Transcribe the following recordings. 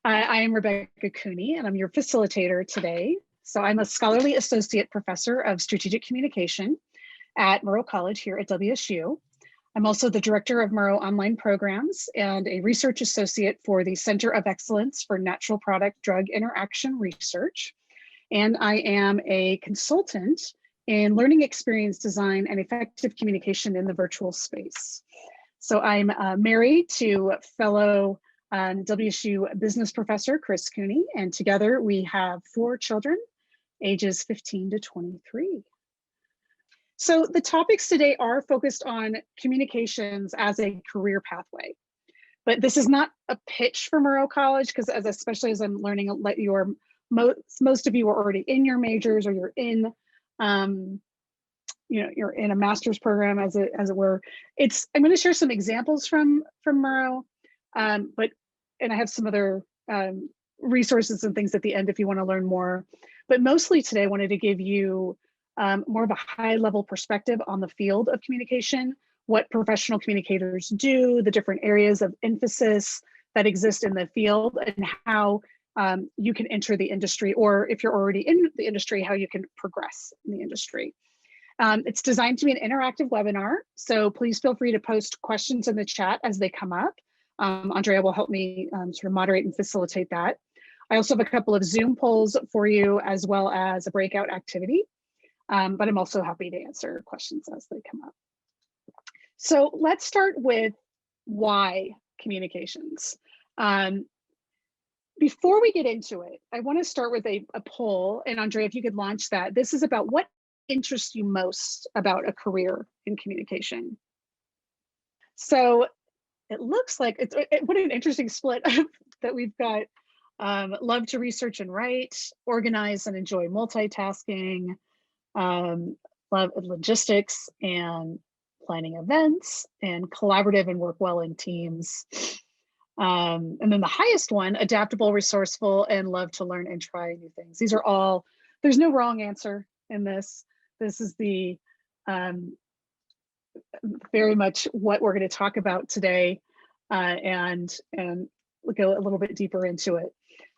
I am Rebecca Cooney, and I'm your facilitator today. So I'm a scholarly associate professor of strategic communication at Murrow College here at WSU. I'm also the director of Murrow Online Programs and a research associate for the Center of Excellence for Natural Product Drug Interaction Research. And I am a consultant in learning experience design and effective communication in the virtual space. So I'm married to fellow WSU business professor, Chris Cooney, and together we have 4 children, ages 15 to 23. So the topics today are focused on communications as a career pathway, but this is not a pitch for Murrow College, because especially as I'm learning, most of you are already in your majors, or you're in you're in a master's program, as it were. I'm going to share some examples from Murrow, and I have some other resources and things at the end if you want to learn more. But mostly today, I wanted to give you more of a high-level perspective on the field of communication, what professional communicators do, the different areas of emphasis that exist in the field, and how you can enter the industry, or if you're already in the industry, how you can progress in the industry. It's designed to be an interactive webinar, so please feel free to post questions in the chat as they come up. Andrea will help me sort of moderate and facilitate that. I also have a couple of Zoom polls for you, as well as a breakout activity, but I'm also happy to answer questions as they come up. So let's start with why communications. Before we get into it, I want to start with a poll, and Andrea, if you could launch that. This is about what interests you most about a career in communication. So it looks like what an interesting split that we've got. Love to research and write, organize and enjoy multitasking, love logistics and planning events, and collaborative and work well in teams. And then the highest one, adaptable, resourceful, and love to learn and try new things. These are all, there's no wrong answer in this. This is the very much what we're going to talk about today, and go a little bit deeper into it.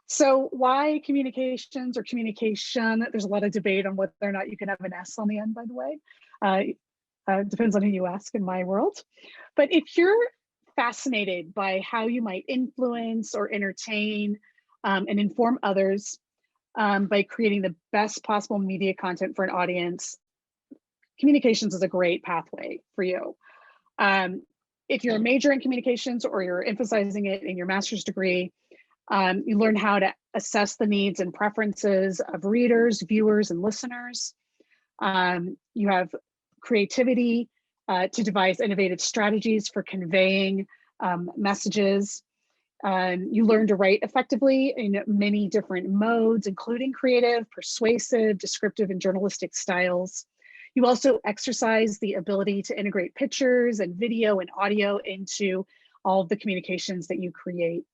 So why communications or communication? There's a lot of debate on whether or not you can have an S on the end, by the way. Depends on who you ask in my world. But if you're fascinated by how you might influence or entertain and inform others by creating the best possible media content for an audience, communications is a great pathway for you. If you're a major in communications, or you're emphasizing it in your master's degree, you learn how to assess the needs and preferences of readers, viewers, and listeners. You have creativity to devise innovative strategies for conveying messages. You learn to write effectively in many different modes, including creative, persuasive, descriptive, and journalistic styles. You also exercise the ability to integrate pictures and video and audio into all of the communications that you create.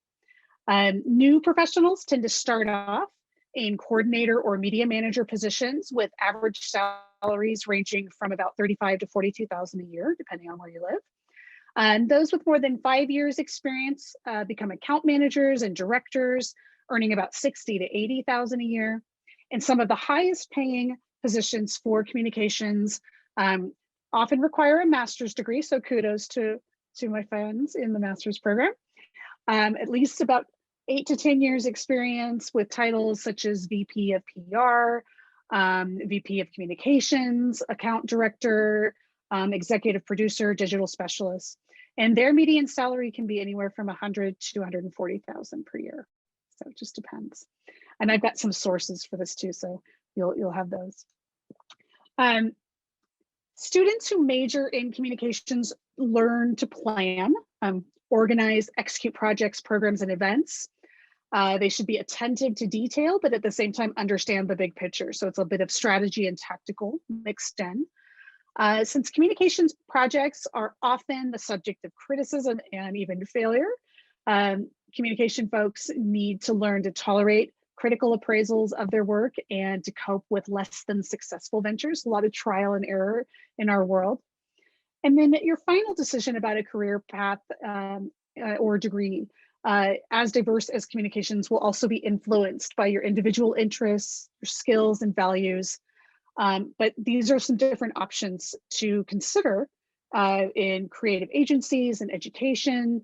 New professionals tend to start off in coordinator or media manager positions with average salaries ranging from about $35,000 to $42,000 a year, depending on where you live. And those with more than 5 years experience become account managers and directors, earning about $60,000 to $80,000 a year. And some of the highest paying positions for communications often require a master's degree. So kudos to my friends in the master's program. At least about 8 to 10 years experience with titles such as VP of PR, VP of Communications, Account Director, Executive Producer, Digital Specialist. And their median salary can be anywhere from $100,000 to $240,000 per year. So it just depends. And I've got some sources for this too, so you'll have those. Students who major in communications learn to plan, organize, execute projects, programs, and events. They should be attentive to detail, but at the same time understand the big picture. So it's a bit of strategy and tactical mixed in. Since communications projects are often the subject of criticism and even failure, communication folks need to learn to tolerate critical appraisals of their work and to cope with less than successful ventures, a lot of trial and error in our world. And then your final decision about a career path or degree as diverse as communications will also be influenced by your individual interests, your skills and values. But these are some different options to consider in creative agencies and education,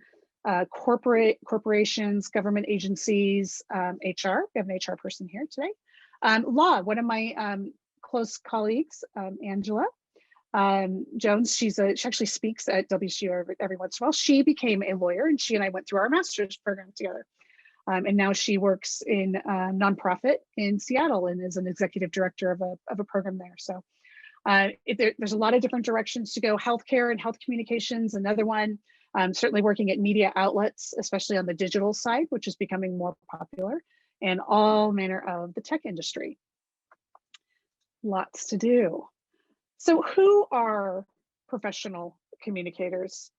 corporations, government agencies, HR. We have an HR person here today. Law, one of my close colleagues, Angela Jones, she actually speaks at WCU every once in a while. She became a lawyer, and she and I went through our master's program together. And now she works in a nonprofit in Seattle and is an executive director of a program there. So there's a lot of different directions to go. Healthcare and health communications, another one. Certainly working at media outlets, especially on the digital side, which is becoming more popular, and all manner of the tech industry. Lots to do. So who are professional communicators?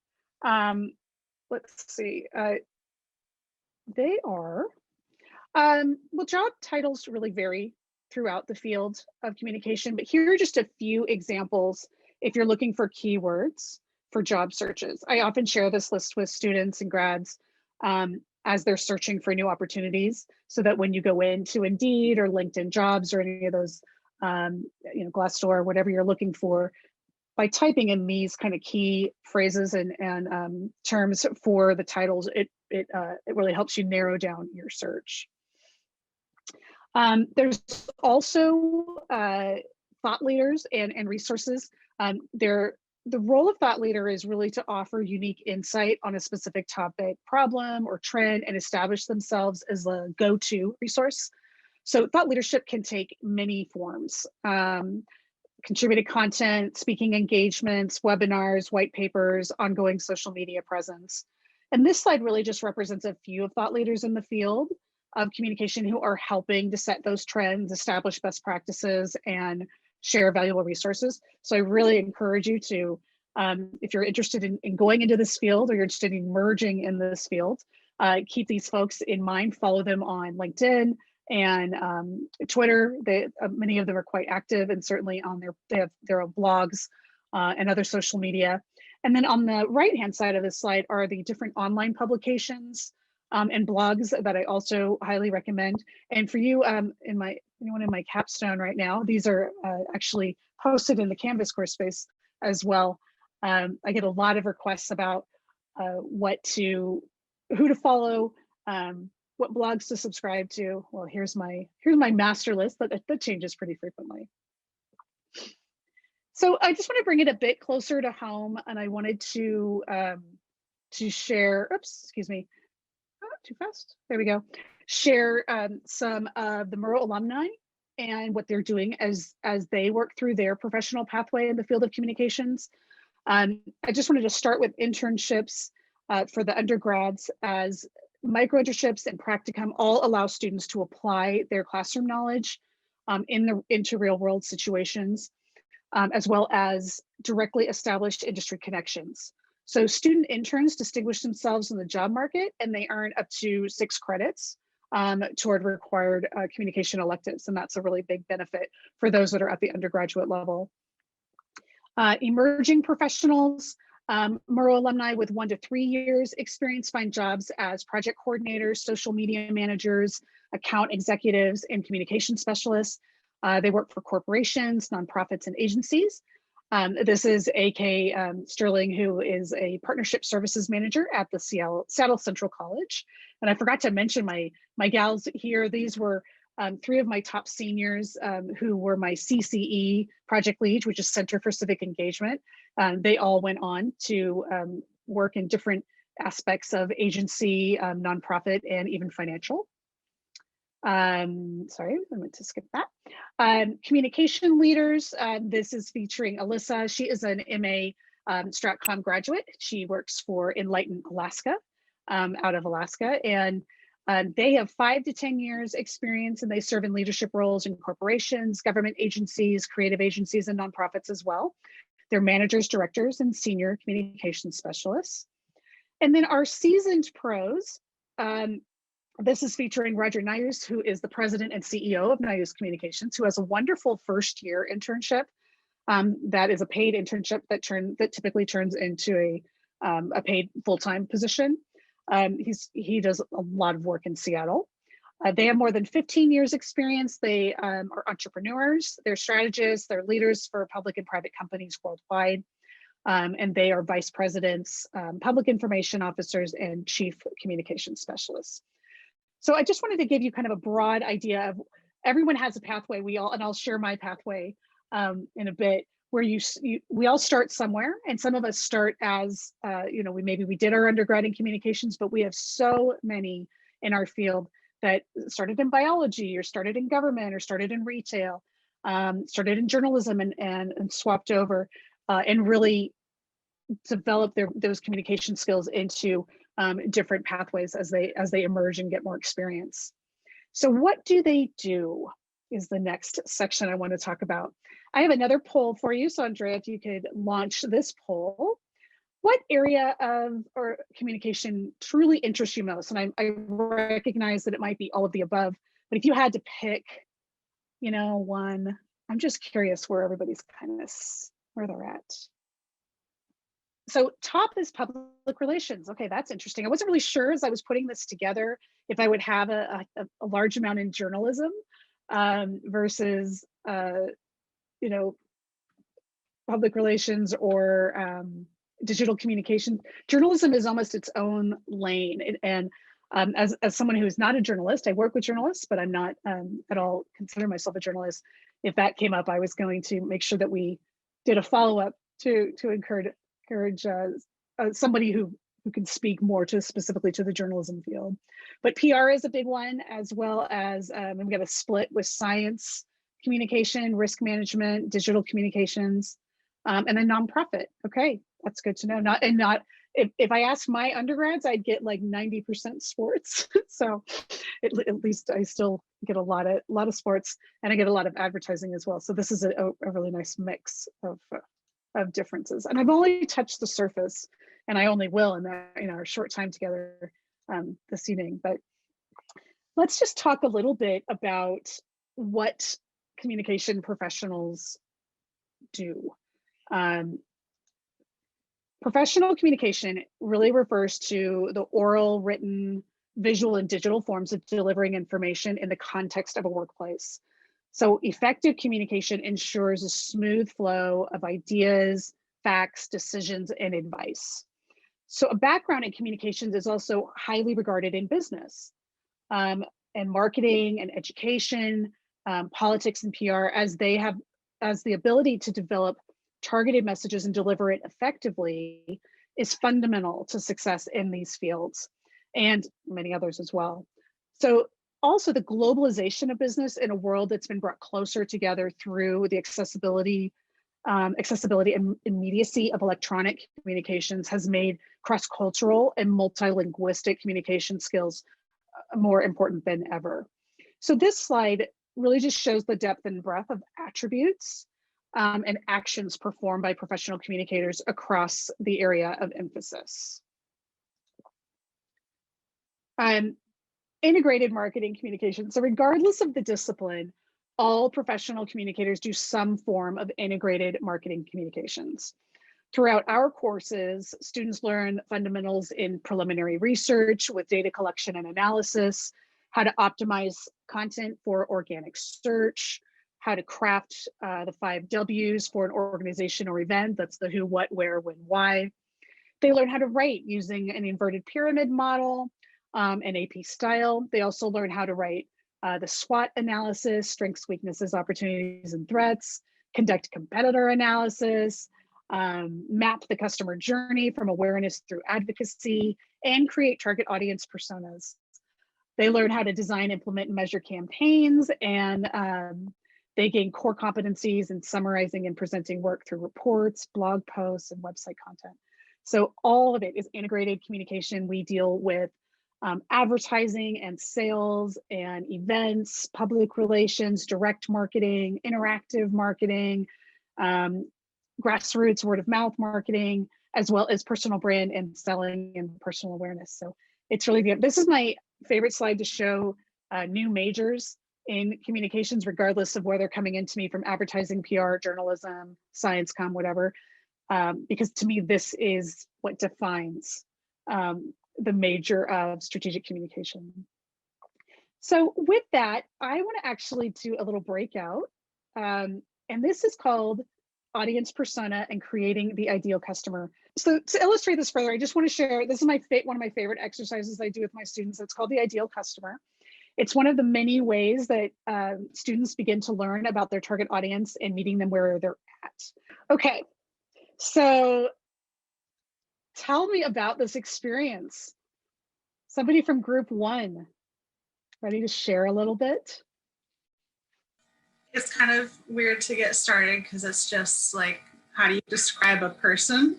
Let's see. They are, well, job titles really vary throughout the field of communication, but here are just a few examples if you're looking for keywords for job searches. I often share this list with students and grads as they're searching for new opportunities, so that when you go into Indeed or LinkedIn Jobs or any of those, Glassdoor, whatever you're looking for, by typing in these kind of key phrases and terms for the titles, it really helps you narrow down your search. There's also thought leaders and resources. The role of thought leader is really to offer unique insight on a specific topic, problem, or trend, and establish themselves as a go-to resource. So thought leadership can take many forms. Contributed content, speaking engagements, webinars, white papers, ongoing social media presence. And this slide really just represents a few of thought leaders in the field of communication who are helping to set those trends, establish best practices, and share valuable resources. So I really encourage you to, if you're interested in going into this field or you're interested in merging in this field, keep these folks in mind, follow them on LinkedIn and Twitter. Many of them are quite active, and certainly on they have their own blogs and other social media. And then on the right-hand side of this slide are the different online publications and blogs that I also highly recommend. And for you, anyone in my capstone right now, these are actually posted in the Canvas course space as well. I get a lot of requests about who to follow, what blogs to subscribe to. Well, here's my master list that changes pretty frequently. So I just want to bring it a bit closer to home, and I wanted to share. Oops, excuse me. Too fast. There we go. Share some of the Murrow alumni and what they're doing as they work through their professional pathway in the field of communications. I just wanted to start with internships for the undergrads, as micro internships and practicum all allow students to apply their classroom knowledge into real world situations, as well as directly established industry connections. So student interns distinguish themselves in the job market, and they earn up to 6 credits toward required communication electives. And that's a really big benefit for those that are at the undergraduate level. Emerging professionals, Murrow alumni with 1 to 3 years experience find jobs as project coordinators, social media managers, account executives, and communication specialists. They work for corporations, nonprofits, and agencies. This is A.K. Sterling, who is a partnership services manager at the Seattle Central College. And I forgot to mention my gals here. These were 3 of my top seniors who were my CCE project lead, which is Center for Civic Engagement. They all went on to work in different aspects of agency, nonprofit, and even financial. Sorry, I meant to skip that. Communication leaders, this is featuring Alyssa. She is an MA Stratcom graduate. She works for Enlighten Alaska, out of Alaska, and they have 5 to 10 years experience, and they serve in leadership roles in corporations, government agencies, creative agencies, and nonprofits as well. They're managers, directors, and senior communication specialists. And then our seasoned pros, this is featuring Roger Nyers, who is the president and CEO of Nyers Communications, who has a wonderful first-year internship. That is a paid internship that typically turns into a paid full-time position. He does a lot of work in Seattle. They have more than 15 years experience. They are entrepreneurs, they're strategists, they're leaders for public and private companies worldwide. And they are vice presidents, public information officers, and chief communication specialists. So I just wanted to give you kind of a broad idea of everyone has a pathway. And I'll share my pathway in a bit, where we all start somewhere, and some of us start as, maybe we did our undergrad in communications, but we have so many in our field that started in biology, or started in government, or started in retail, started in journalism, and swapped over and really develop those communication skills into different pathways as they emerge and get more experience. So what do they do is the next section I want to talk about. I have another poll for you. So Andrea, if you could launch this poll. What area of or communication truly interests you most? And I recognize that it might be all of the above, but if you had to pick, one, I'm just curious where everybody's where they're at. So top is public relations. Okay, that's interesting. I wasn't really sure as I was putting this together if I would have a large amount in journalism versus, public relations or digital communication. Journalism is almost its own lane. And as someone who is not a journalist, I work with journalists, but I'm not at all consider myself a journalist. If that came up, I was going to make sure that we did a follow-up to encourage somebody who can speak more specifically to the journalism field. But PR is a big one, as well as we've got a split with science communication, risk management, digital communications, and then nonprofit. Okay, that's good to know. If I asked my undergrads, I'd get like 90% sports. So at least I still get a lot of sports, and I get a lot of advertising as well. So this is a really nice mix of differences. And I've only touched the surface, and I only will in our short time together this evening. But let's just talk a little bit about what communication professionals do. Professional communication really refers to the oral, written, visual, and digital forms of delivering information in the context of a workplace. So effective communication ensures a smooth flow of ideas, facts, decisions, and advice. So a background in communications is also highly regarded in business and marketing and education, politics and PR, as the ability to develop targeted messages and deliver it effectively is fundamental to success in these fields and many others as well. So also the globalization of business in a world that's been brought closer together through the accessibility and immediacy of electronic communications has made cross-cultural and multilinguistic communication skills more important than ever. So this slide really just shows the depth and breadth of attributes and actions performed by professional communicators across the area of emphasis. Integrated marketing communication. So regardless of the discipline, all professional communicators do some form of integrated marketing communications. Throughout our courses, students learn fundamentals in preliminary research with data collection and analysis, how to optimize content for organic search, how to craft the 5 W's for an organization or event. That's the who, what, where, when, why. They learn how to write using an inverted pyramid model, and AP style. They also learn how to write the SWOT analysis, strengths, weaknesses, opportunities, and threats, conduct competitor analysis, map the customer journey from awareness through advocacy, and create target audience personas. They learn how to design, implement, and measure campaigns, and they gain core competencies in summarizing and presenting work through reports, blog posts, and website content. So all of it is integrated communication. We deal with advertising and sales and events, public relations, direct marketing, interactive marketing, grassroots word of mouth marketing, as well as personal brand and selling and personal awareness. So it's really good. This is my favorite slide to show new majors in communications, regardless of where they're coming into me from advertising, PR, journalism, science, comm, whatever, because to me, this is what defines the major of strategic communication. So with that, I want to actually do a little breakout. And this is called audience persona and creating the ideal customer. So to illustrate this further, I just want to share, this is one of my favorite exercises I do with my students. It's called the ideal customer. It's one of the many ways that students begin to learn about their target audience and meeting them where they're at. Okay, so tell me about this experience. Somebody from group 1, ready to share a little bit? It's kind of weird to get started because it's just like, how do you describe a person?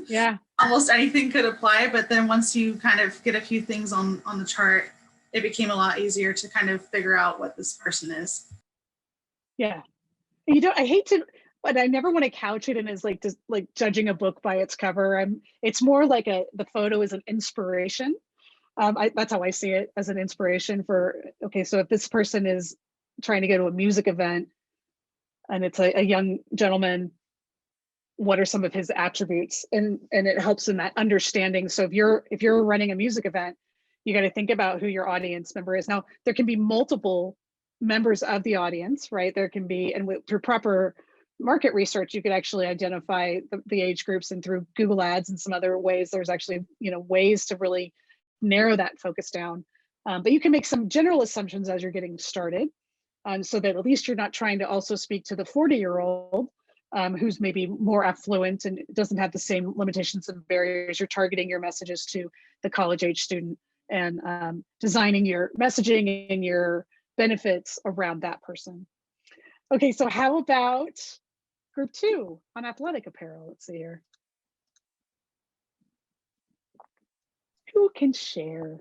Yeah. Almost anything could apply, but then once you kind of get a few things on the chart, it became a lot easier to kind of figure out what this person is. Yeah. You know, I hate to, but I never want to couch it in as like just like judging a book by its cover. It's more like the photo is an inspiration. That's how I see it, as an inspiration for, okay, so if this person is trying to go to a music event and it's a young gentleman, what are some of his attributes? And it helps in that understanding. So if you're running a music event, you got to think about who your audience member is. Now, there can be multiple members of the audience, right? There can be, and through proper market research, you could actually identify the age groups, and through Google Ads and some other ways, there's actually, ways to really narrow that focus down. But you can make some general assumptions as you're getting started, so that at least you're not trying to also speak to the 40-year-old who's maybe more affluent and doesn't have the same limitations and barriers. You're targeting your messages to the college age student and designing your messaging and your benefits around that person. Okay, so how about group 2 on athletic apparel? Let's see here. Who can share?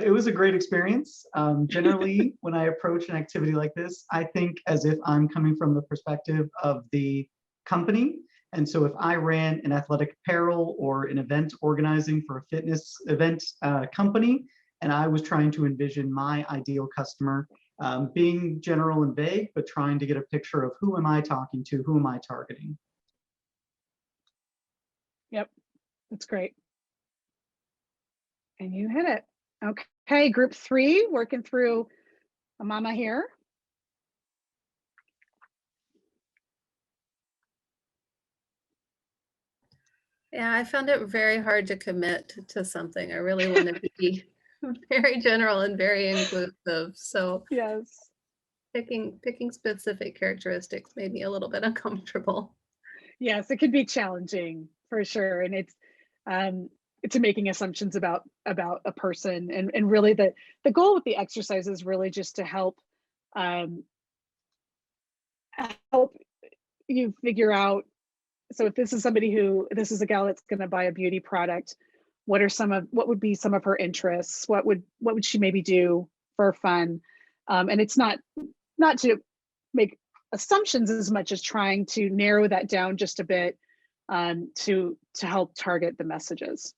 It was a great experience. Generally, when I approach an activity like this, I think as if I'm coming from the perspective of the company. And so if I ran an athletic apparel or an event organizing for a fitness event company, and I was trying to envision my ideal customer, being general and vague, but trying to get a picture of who am I talking to, who am I targeting? Yep, that's great. And you hit it. Okay, group 3, working through a mama here. Yeah, I found it very hard to commit to something. I really want to be very general and very inclusive. So Yes. picking specific characteristics made me a little bit uncomfortable. Yes, it could be challenging for sure. And it's making assumptions about a person. And really the goal with the exercise is really just to help you figure out, so if this is this is a gal that's going to buy a beauty product, what would be some of her interests? What would she maybe do for fun? And it's not to make assumptions as much as trying to narrow that down just a bit to help target the messages.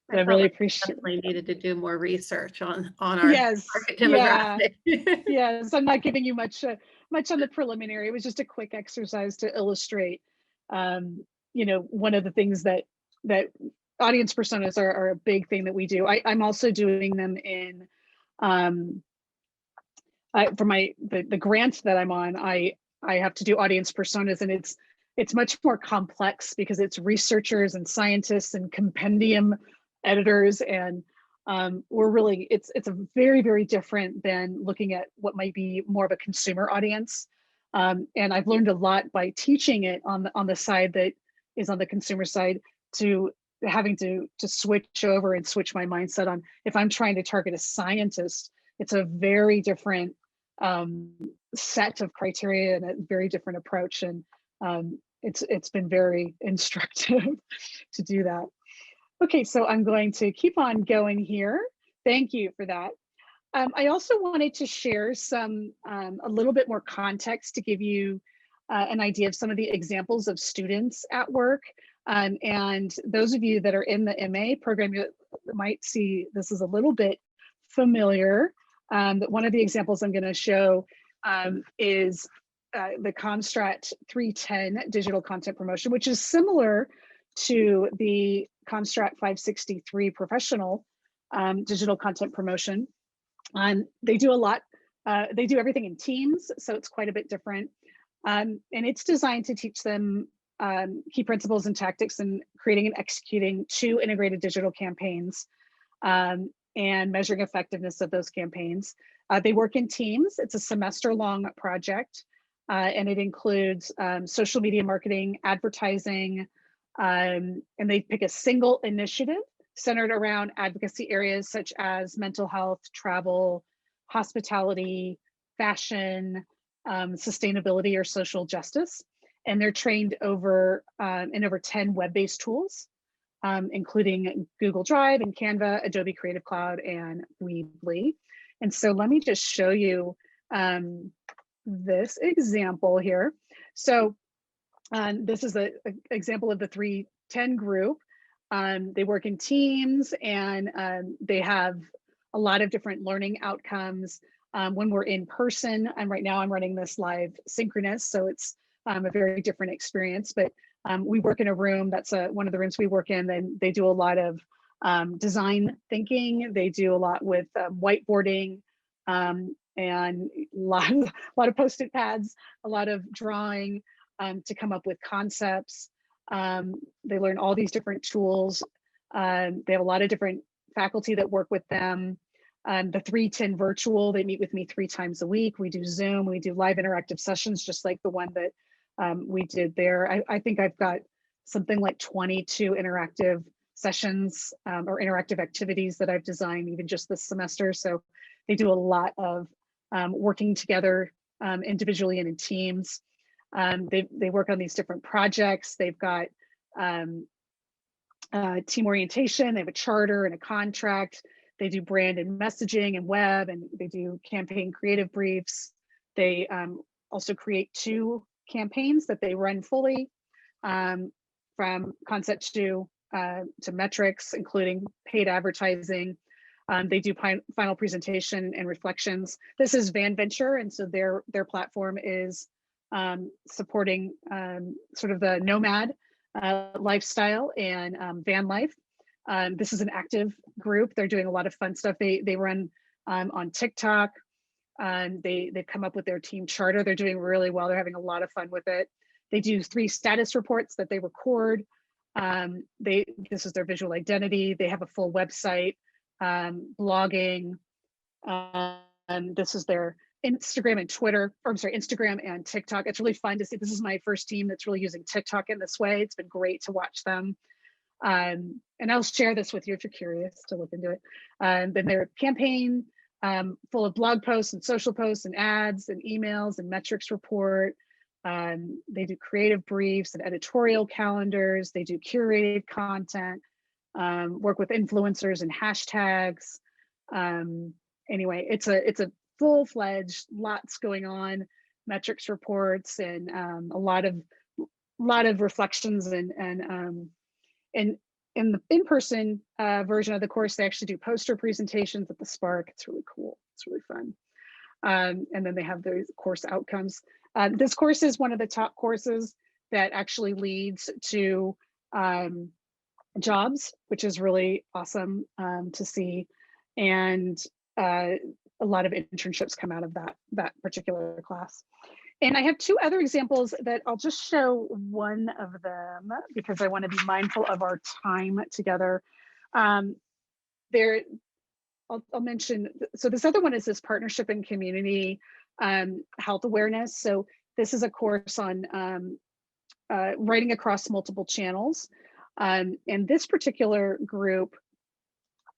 But I really appreciate. Definitely needed to do more research on our Yes, target demographic. Yeah. Yes, I'm not giving you much on the preliminary. It was just a quick exercise to illustrate. One of the things that audience personas are a big thing that we do. I'm also doing them in for the grant that I'm on. I have to do audience personas, and it's much more complex because it's researchers and scientists and compendium editors, and it's a very, very different than looking at what might be more of a consumer audience. And I've learned a lot by teaching it on the side that is on the consumer side, to having to switch over and switch my mindset on, if I'm trying to target a scientist, it's a very different set of criteria and a very different approach. And it's been very instructive to do that. Okay, so I'm going to keep on going here. Thank you for that. I also wanted to share a little bit more context to give you an idea of some of the examples of students at work. And those of you that are in the MA program, you might see this is a little bit familiar. But one of the examples I'm going to show is the Comstrat 310 digital content promotion, which is similar to the Comstrat 563 professional digital content promotion. They do a lot, they do everything in teams, so it's quite a bit different. And it's designed to teach them key principles and tactics in creating and executing 2 integrated digital campaigns and measuring effectiveness of those campaigns. They work in teams. It's a semester-long project, and it includes social media marketing, advertising, and they pick a single initiative centered around advocacy areas such as mental health, travel, hospitality, fashion, sustainability, or social justice. And they're trained over in over 10 web-based tools, including Google Drive and Canva, Adobe Creative Cloud, and Weebly. And so let me just show you this example here. So this is an example of the 310 group. They work in teams, and they have a lot of different learning outcomes. When we're in person, and right now I'm running this live synchronous, so it's a very different experience, but we work in a room, that's one of the rooms we work in, and they do a lot of design thinking. They do a lot with whiteboarding, and a lot of Post-it pads, a lot of drawing to come up with concepts. They learn all these different tools. They have a lot of different faculty that work with them. The 310 virtual, they meet with me 3 times a week. We do Zoom, we do live interactive sessions, just like the one that we did there. I think I've got something like 22 interactive sessions or interactive activities that I've designed even just this semester. So they do a lot of working together individually and in teams. They work on these different projects. They've got team orientation, they have a charter and a contract. They do brand and messaging and web, and they do campaign creative briefs. They also create 2 campaigns that they run fully from concept to metrics, including paid advertising. They do final presentation and reflections. This is Van Venture, and so their platform is supporting sort of the nomad lifestyle and van life. This is an active group. They're doing a lot of fun stuff. They run on TikTok. They've come up with their team charter. They're doing really well. They're having a lot of fun with it. They do 3 status reports that they record. This is their visual identity. They have a full website, blogging. This is their Instagram and Twitter, or I'm sorry, Instagram and TikTok. It's really fun to see. This is my first team that's really using TikTok in this way. It's been great to watch them. And I'll share this with you if you're curious to look into it. Then their campaign full of blog posts and social posts and ads and emails and metrics report. They do creative briefs and editorial calendars. They do curated content, work with influencers and hashtags. Anyway, it's a full-fledged, lots going on, metrics reports, and a lot of reflections, and in the in-person version of the course, they actually do poster presentations at the Spark. It's really cool. It's really fun. And then they have the course outcomes. This course is one of the top courses that actually leads to jobs, which is really awesome to see. And a lot of internships come out of that particular class. And I have 2 other examples that I'll just show one of them because I want to be mindful of our time together. I'll mention, so this other one is this partnership and community health awareness. So this is a course on writing across multiple channels. And this particular group,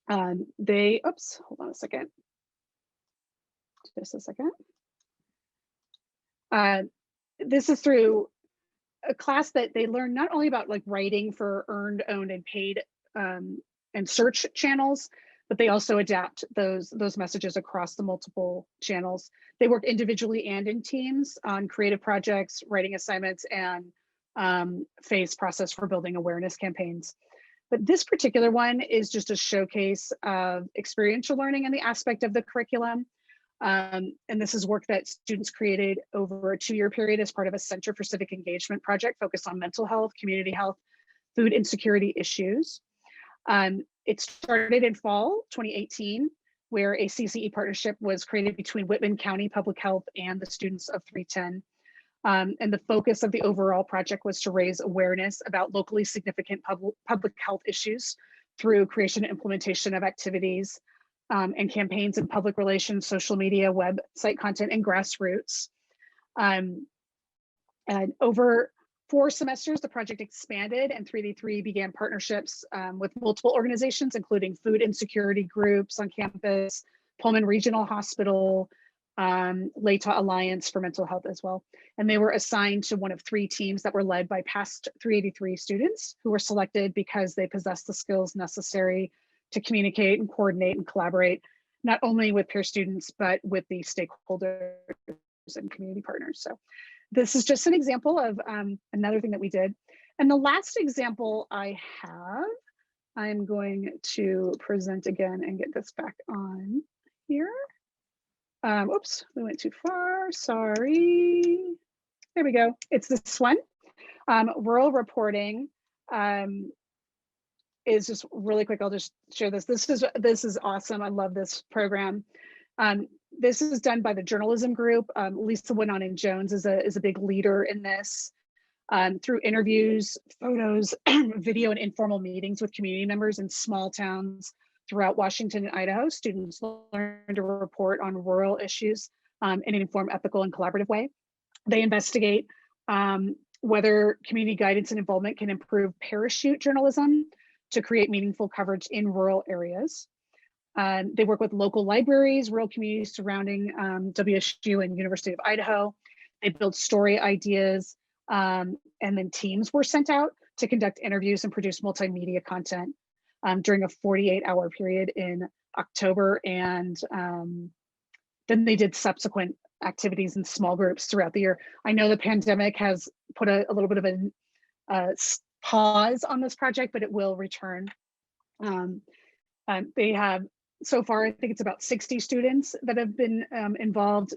hold on a second. Just a second. This is through a class that they learn not only about like writing for earned, owned, and paid and search channels, but they also adapt those messages across the multiple channels. They work individually and in teams on creative projects, writing assignments, and phase process for building awareness campaigns. But this particular one is just a showcase of experiential learning and the aspect of the curriculum. And this is work that students created over a 2-year period as part of a Center for Civic Engagement project focused on mental health, community health, food insecurity issues. It started in fall 2018, where a CCE partnership was created between Whitman County Public Health and the students of 310. And the focus of the overall project was to raise awareness about locally significant public health issues through creation and implementation of activities and campaigns in public relations, social media, website content, and grassroots. And over 4 semesters, the project expanded, and 3D3 began partnerships with multiple organizations, including food insecurity groups on campus, Pullman Regional Hospital, Latah Alliance for Mental Health as well. And they were assigned to one of 3 teams that were led by past 383 students who were selected because they possessed the skills necessary to communicate and coordinate and collaborate, not only with peer students, but with the stakeholders and community partners. So this is just an example of another thing that we did. And the last example I have, I'm going to present again and get this back on here. Oops, we went too far, sorry. There we go, it's this one. Rural reporting is just really quick. I'll just share this. This is awesome. I love this program. This is done by the journalism group. Lisa Winnon and Jones is a big leader in this. Through interviews, photos, video, and informal meetings with community members in small towns throughout Washington and Idaho, students learn to report on rural issues in an informed, ethical, and collaborative way. They investigate whether community guidance and involvement can improve parachute journalism to create meaningful coverage in rural areas. They work with local libraries, rural communities surrounding WSU and University of Idaho. They build story ideas, and then teams were sent out to conduct interviews and produce multimedia content during a 48-hour period in October. And then they did subsequent activities in small groups throughout the year. I know the pandemic has put a little bit of a pause on this project, but it will return. They have, so far, I think it's about 60 students that have been involved,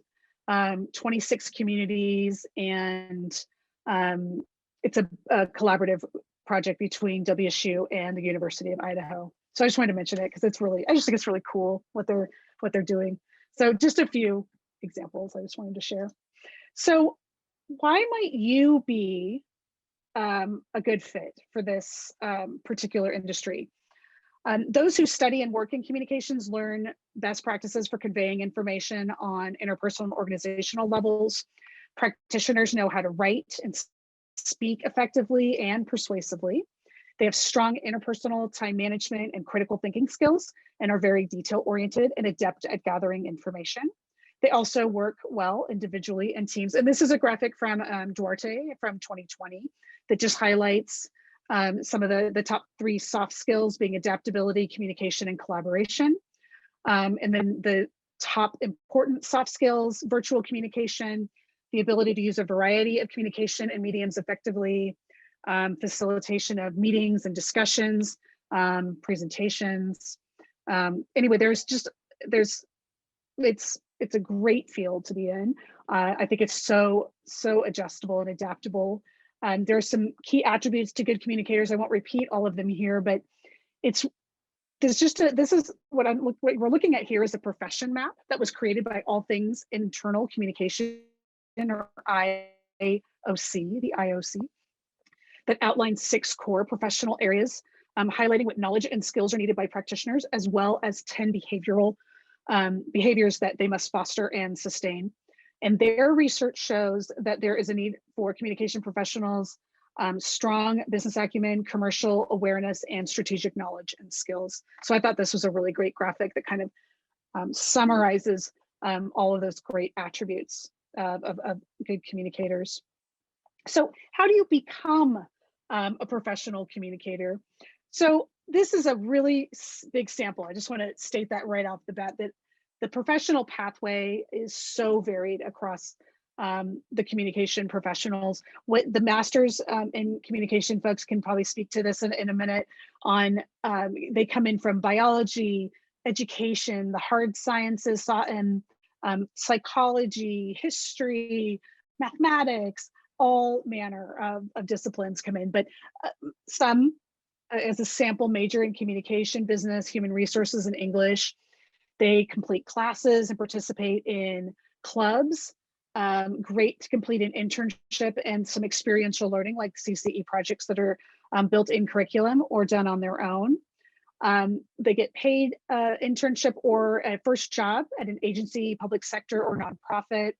26 communities, and it's a collaborative project between WSU and the University of Idaho. So I just wanted to mention it because it's really, I just think it's really cool what they're doing. So just a few examples I just wanted to share. So why might you be a good fit for this particular industry? Those who study and work in communications learn best practices for conveying information on interpersonal and organizational levels. Practitioners know how to write and speak effectively and persuasively. They have strong interpersonal time management and critical thinking skills and are very detail-oriented and adept at gathering information. They also work well individually and teams. And this is a graphic from Duarte from 2020 that just highlights some of the top 3 soft skills being adaptability, communication, and collaboration. And then the top important soft skills, virtual communication, the ability to use a variety of communication and mediums effectively, facilitation of meetings and discussions, presentations. Anyway, it's a great field to be in. I think it's so adjustable and adaptable. There are some key attributes to good communicators. I won't repeat all of them here, but this is what we're looking at here is a profession map that was created by All Things Internal Communication, or IOC, the IOC, that outlines 6 core professional areas, highlighting what knowledge and skills are needed by practitioners, as well as 10 behavioral behaviors that they must foster and sustain. And their research shows that there is a need for communication professionals, strong business acumen, commercial awareness, and strategic knowledge and skills. So I thought this was a really great graphic that kind of summarizes all of those great attributes of good communicators. So how do you become a professional communicator? So this is a really big sample. I just want to state that right off the bat, that the professional pathway is so varied across the communication professionals. What the masters in communication folks can probably speak to this in a minute on, they come in from biology, education, the hard sciences, and psychology, history, mathematics, all manner of disciplines come in, but some as a sample major in communication, business, human resources, and English. They complete classes and participate in clubs. Great to complete an internship and some experiential learning like CCE projects that are built in curriculum or done on their own. They get paid internship or a first job at an agency, public sector, or nonprofit.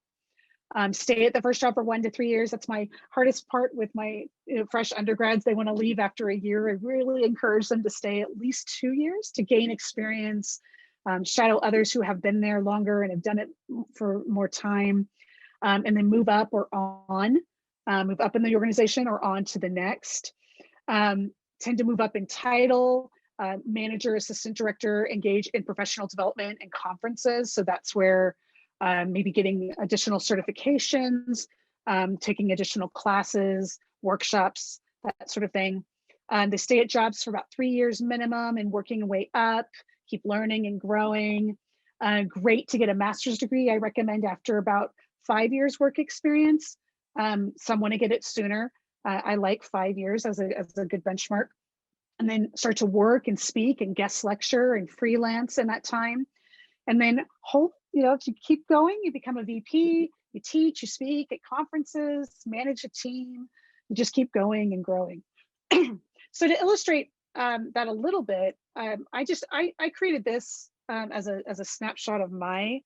Stay at the first job for 1 to 3 years. That's my hardest part with my fresh undergrads. They want to leave after a year. I really encourage them to stay at least 2 years to gain experience, shadow others who have been there longer and have done it for more time, and then move up or on, move up in the organization or on to the next. Tend to move up in title, manager, assistant director, engage in professional development and conferences. So that's where maybe getting additional certifications, taking additional classes, workshops, that sort of thing. They stay at jobs for about 3 years minimum and working their way up, keep learning and growing. Great to get a master's degree. I recommend after about 5 years work experience. Some want to get it sooner. I like 5 years as a good benchmark. And then start to work and speak and guest lecture and freelance in that time. And then if you keep going, you become a VP, you teach, you speak at conferences, manage a team, you just keep going and growing. So to illustrate that a little bit, I created this as a snapshot of my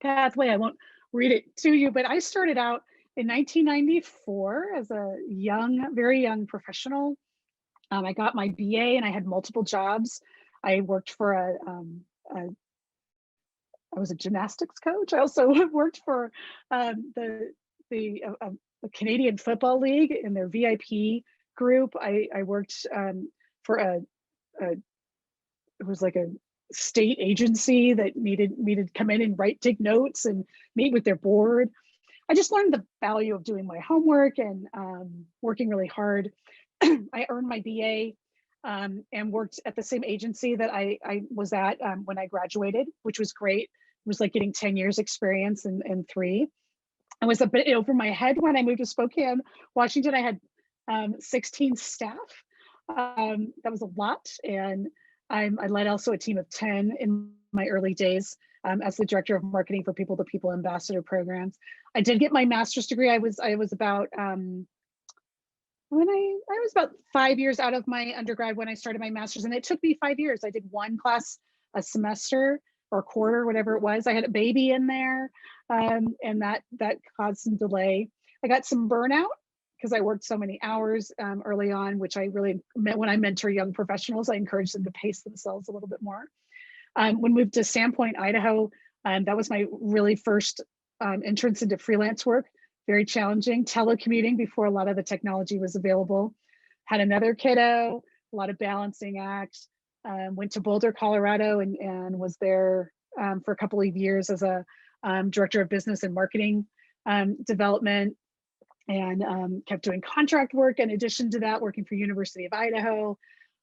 pathway. I won't read it to you, but I started out in 1994 as a very young professional. I got my BA and I had multiple jobs. I worked for I was a gymnastics coach. I also worked for the Canadian Football League in their VIP group. I worked for it was like a state agency that needed me to come in and take notes and meet with their board. I just learned the value of doing my homework and working really hard. I earned my BA and worked at the same agency that I was at when I graduated, which was great. It was like getting 10 years experience in 3. I was a bit over my head when I moved to Spokane, Washington. I had 16 staff. That was a lot. And I led also a team of 10 in my early days as the director of marketing for people to people ambassador programs. I did get my master's degree. I was about when I was about 5 years out of my undergrad when I started my master's, and it took me 5 years. I did one class a semester or quarter, whatever it was. I had a baby in there, and that caused some delay. I got some burnout because I worked so many hours early on, which I really meant when I mentor young professionals, I encourage them to pace themselves a little bit more. When we moved to Sandpoint, Idaho, that was my really first entrance into freelance work. Very challenging, telecommuting before a lot of the technology was available. Had another kiddo, a lot of balancing acts. Went to Boulder, Colorado, and was there for a couple of years as a director of business and marketing development, and kept doing contract work in addition to that, working for University of Idaho.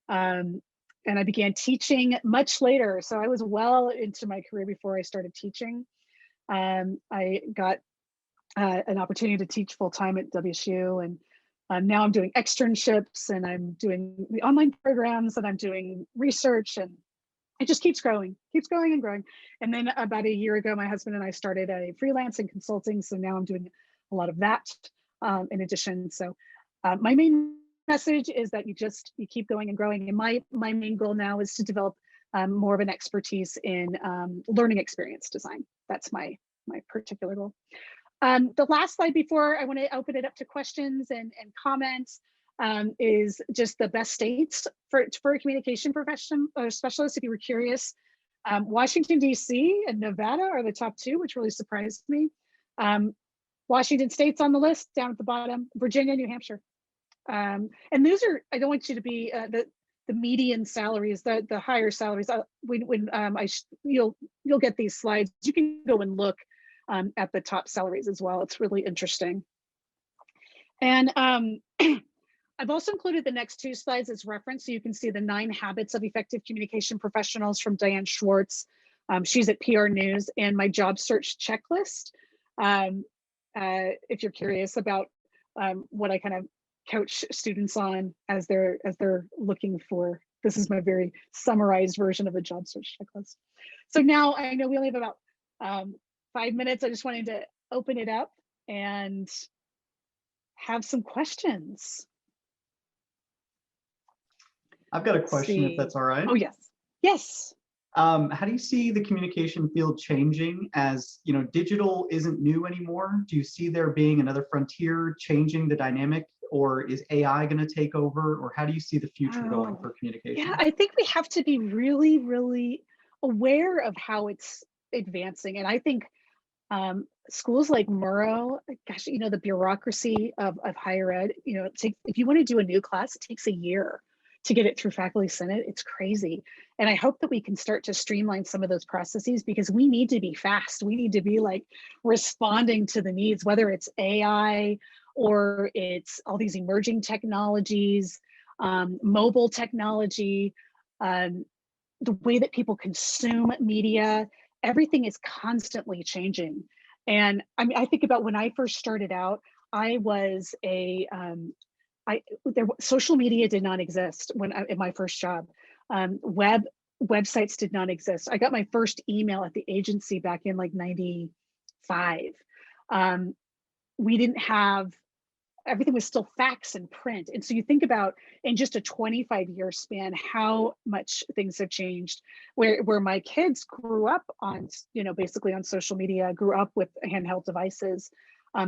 And I began teaching much later. So I was well into my career before I started teaching. I got an opportunity to teach full-time at WSU, and now I'm doing externships, and I'm doing the online programs, and I'm doing research, and it just keeps growing and growing. And then about a year ago, my husband and I started a freelance and consulting, so now I'm doing a lot of that in addition. So my main message is that you keep going and growing, and my main goal now is to develop more of an expertise in learning experience design. That's my particular goal. The last slide before I want to open it up to questions and comments is just the best states for a communication profession or specialist. If you were curious, Washington, D.C. and Nevada are the top 2, which really surprised me. Washington State's on the list down at the bottom, Virginia, New Hampshire. And those are, I don't want you to be the median salaries, the higher salaries. You'll get these slides. You can go and look at the top salaries as well. It's really interesting. And I've also included the next 2 slides as reference, so you can see the 9 habits of effective communication professionals from Diane Schwartz. She's at PR News, and my job search checklist. if you're curious about what I kind of coach students on as they're looking for. This is my very summarized version of the job search checklist. So now I know we only have about 5 minutes. I just wanted to open it up and have some questions. I've got a question, if See. that's all right. Oh, yes. Yes. How do you see the communication field changing as, you know, digital isn't new anymore? Do you see there being another frontier changing the dynamic, or is AI going to take over, or how do you see the future going for communication? Yeah, I think we have to be really, really aware of how it's advancing. And I think schools like Murrow, gosh, you know, the bureaucracy of higher ed, you know, if you want to do a new class, it takes a year to get it through faculty senate. It's crazy. And I hope that we can start to streamline some of those processes, because we need to be fast. We need to be like responding to the needs, whether it's AI or it's all these emerging technologies, mobile technology, the way that people consume media. Everything is constantly changing. And I mean, I think about when I first started out, I was social media did not exist in my first job. Websites did not exist. I got my first email at the agency back in like 95. We didn't have, everything was still fax and print. And so you think about in just a 25-year span, how much things have changed, where my kids grew up on, you know, basically on social media, grew up with handheld devices. I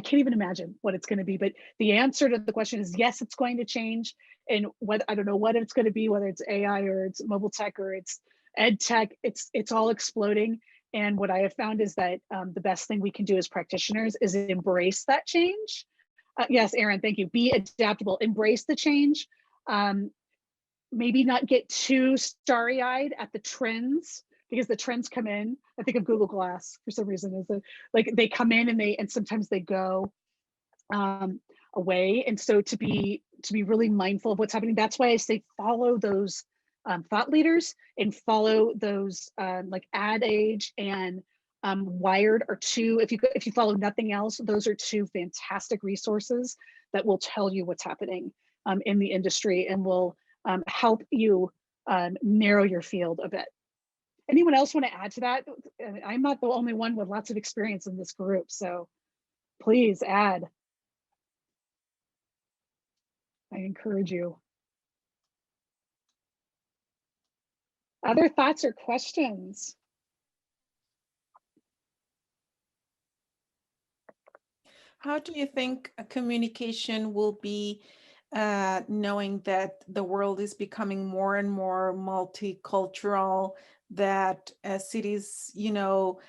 can't even imagine what it's going to be, but the answer to the question is yes, it's going to change. And what, I don't know what it's going to be, whether it's AI or it's mobile tech or it's ed tech, it's all exploding. And what I have found is that the best thing we can do as practitioners is embrace that change. Yes, Erin, thank you. Be adaptable, embrace the change. Maybe not get too starry-eyed at the trends, because the trends come in. I think of Google Glass for some reason, is that like they come in and sometimes they go away. And so to be really mindful of what's happening. That's why I say follow those thought leaders and follow those like Ad Age and Wired are two. If you follow nothing else, those are two fantastic resources that will tell you what's happening in the industry and will help you narrow your field a bit. Anyone else want to add to that? I'm not the only one with lots of experience in this group, so please add. I encourage you. Other thoughts or questions? How do you think a communication will be knowing that the world is becoming more and more multicultural, that cities, you know,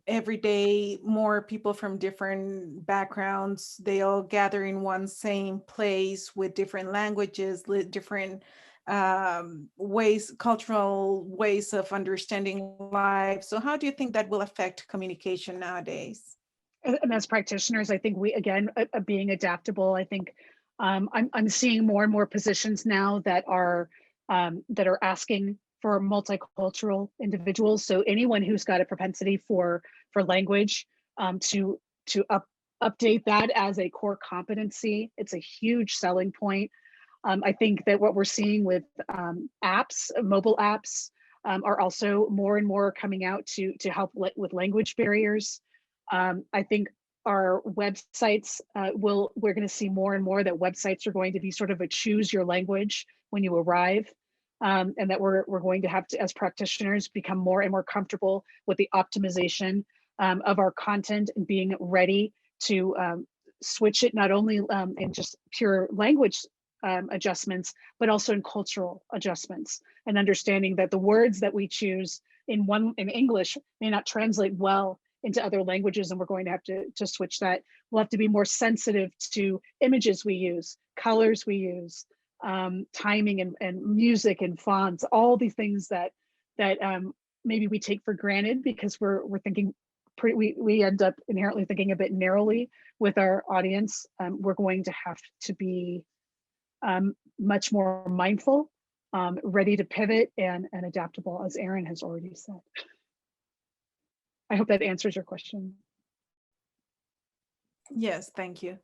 every day more people from different backgrounds, they all gather in one same place with different languages, different ways, cultural ways of understanding life. So how do you think that will affect communication nowadays? And as practitioners, I think we, again, being adaptable, I think I'm seeing more and more positions now that are asking for multicultural individuals. So anyone who's got a propensity for language, to update that as a core competency, it's a huge selling point. I think that what we're seeing with apps, mobile apps, are also more and more coming out to help with language barriers. I think our websites we're going to see more and more that websites are going to be sort of a choose your language when you arrive, and that we're going to have to, as practitioners, become more and more comfortable with the optimization of our content and being ready to switch it not only in just pure language adjustments, but also in cultural adjustments, and understanding that the words that we choose in English may not translate well into other languages, and we're going to have to switch that. We'll have to be more sensitive to images we use, colors we use, timing and music and fonts, all these things that maybe we take for granted because we're thinking we end up inherently thinking a bit narrowly with our audience. We're going to have to be much more mindful, ready to pivot and adaptable, as Erin has already said. I hope that answers your question. Yes, thank you.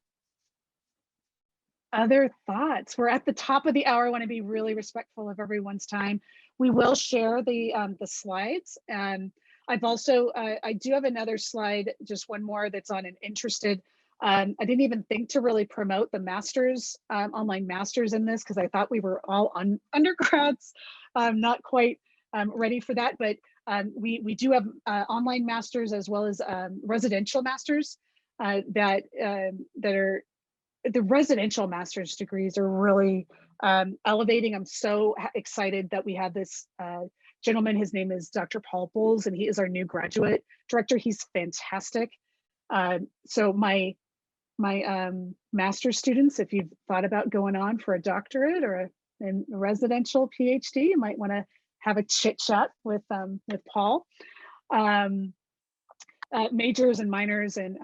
Other thoughts? We're at the top of the hour. I want to be really respectful of everyone's time. We will share the slides. I've also, I do have another slide, just one more that's on an interested. I didn't even think to really promote the masters, online masters in this, because I thought we were all undergrads, not quite ready for that. But we do have online masters as well as residential masters that are, the residential master's degrees are really elevating. I'm so excited that we have this gentleman. His name is Dr. Paul Bowles, and he is our new graduate director. He's fantastic. So my master's students, if you've thought about going on for a doctorate or a residential PhD, you might want to have a chit chat with Paul. Majors and minors, and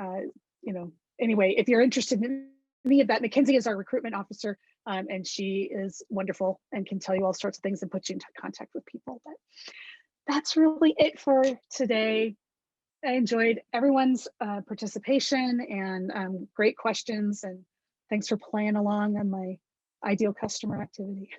anyway, if you're interested in any of that, Mackenzie is our recruitment officer, and she is wonderful and can tell you all sorts of things and put you into contact with people. But that's really it for today. I enjoyed everyone's participation and great questions, and thanks for playing along on my ideal customer activity.